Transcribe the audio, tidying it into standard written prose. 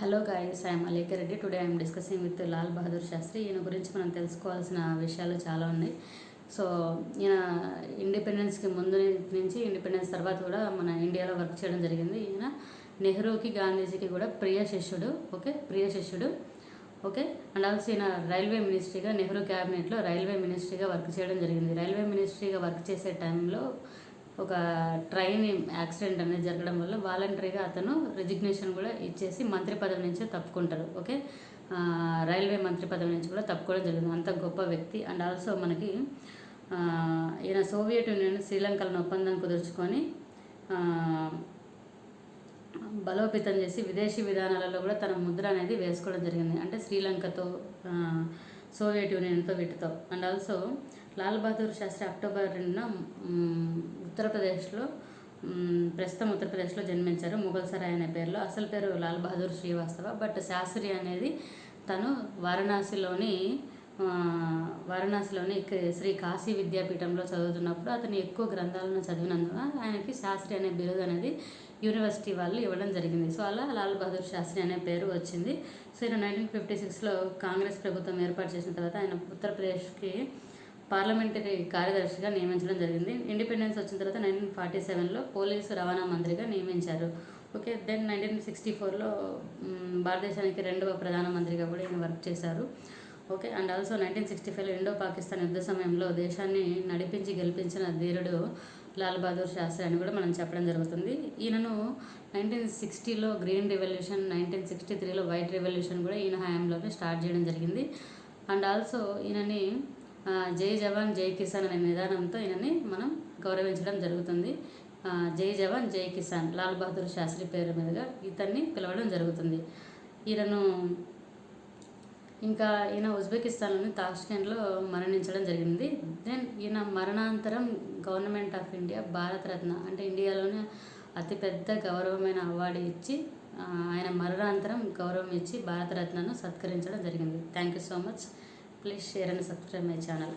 Hello guys, I'm Alekhya Reddy. Today I'm discussing with Lal Bahadur Shastri. ఈయన గురించి మనం తెలుసుకోవాల్సిన విషయాలు చాలా ఉన్నాయి. సో ఈయన ఇండిపెండెన్స్కి ముందు నుంచి ఇండిపెండెన్స్ తర్వాత కూడా మన ఇండియాలో వర్క్ చేయడం జరిగింది. ఈయన నెహ్రూకి గాంధీజీకి కూడా ప్రియ శిష్యుడు. ఓకే. అండ్ ఆల్సో ఈయన రైల్వే మినిస్ట్రీగా నెహ్రూ క్యాబినెట్లో రైల్వే మినిస్ట్రీగా వర్క్ చేయడం జరిగింది. రైల్వే మినిస్ట్రీగా వర్క్ చేసే టైంలో ఒక ట్రైన్ యాక్సిడెంట్ అనేది జరగడం వల్ల వాలంటరీగా అతను రిజిగ్నేషన్ కూడా ఇచ్చేసి మంత్రి పదవి నుంచి తప్పుకుంటారు. ఓకే, రైల్వే మంత్రి పదవి నుంచి కూడా తప్పుకోవడం జరిగింది. అంత గొప్ప వ్యక్తి. అండ్ ఆల్సో మనకి ఈయన సోవియట్ యూనియన్ శ్రీలంకలను ఒప్పందం కుదుర్చుకొని బలోపేతం చేసి విదేశీ విధానాలలో కూడా తన ముద్ర అనేది వేసుకోవడం జరిగింది. అంటే శ్రీలంకతో, సోవియట్ యూనియన్తో, వీటితో. And also Lal Bahadur Shastri October 2న ఉత్తరప్రదేశ్లో, ప్రస్తుతం ఉత్తరప్రదేశ్లో జన్మించారు. ముఘల్ సరాయ్ అనే పేరులో. అసలు పేరు లాల్ బహదూర్ శ్రీవాస్తవ. బట్ శాస్త్రి అనేది తను వారణాసిలోని శ్రీ కాశీ విద్యాపీఠంలో చదువుతున్నప్పుడు అతను ఎక్కువ గ్రంథాలను చదివినందున ఆయనకి శాస్త్రి అనే బిరుదు అనేది యూనివర్సిటీ వాళ్ళు ఇవ్వడం జరిగింది. సో అలా లాల్ బహదూర్ శాస్త్రి అనే పేరు వచ్చింది. సో ఈయన 1956లో కాంగ్రెస్ ప్రభుత్వం ఏర్పాటు చేసిన తర్వాత ఆయన ఉత్తరప్రదేశ్కి పార్లమెంటరీ కార్యదర్శిగా నియమించడం జరిగింది. ఇండిపెండెన్స్ వచ్చిన తర్వాత 1947లో పోలీసు రవాణా మంత్రిగా నియమించారు. ఓకే, దెన్ 1964లో భారతదేశానికి 2వ ప్రధానమంత్రిగా కూడా ఈయన వర్క్ చేశారు. ఓకే, అండ్ ఆల్సో 1965లో ఇండో పాకిస్తాన్ యుద్ధ సమయంలో దేశాన్ని నడిపించి గెలిపించిన ధీరుడు లాల్ బహదూర్ శాస్త్రి అని కూడా మనం చెప్పడం జరుగుతుంది. ఈయనను 1960లో గ్రీన్ రెవల్యూషన్, 1963లో వైట్ రెవల్యూషన్ కూడా ఈయన హయాంలోనే స్టార్ట్ చేయడం జరిగింది. అండ్ ఆల్సో ఈయనని జై జవాన్ జై కిసాన్ అనే నిదానంతో ఈయనని మనం గౌరవించడం జరుగుతుంది. జై జవాన్ జై కిసాన్ లాల్ బహదూర్ శాస్త్రి పేరు మీదుగా ఇతన్ని పిలవడం జరుగుతుంది. ఈయన ఉజ్బెకిస్తాన్లోని తాష్కెంట్లో మరణించడం జరిగింది. దెన్ ఈయన మరణాంతరం గవర్నమెంట్ ఆఫ్ ఇండియా భారతరత్న, అంటే ఇండియాలోనే అతిపెద్ద గౌరవమైన అవార్డు ఇచ్చి ఆయన మరణాంతరం గౌరవం ఇచ్చి భారతరత్నను సత్కరించడం జరిగింది. Thank you so much. Please share and subscribe my channel.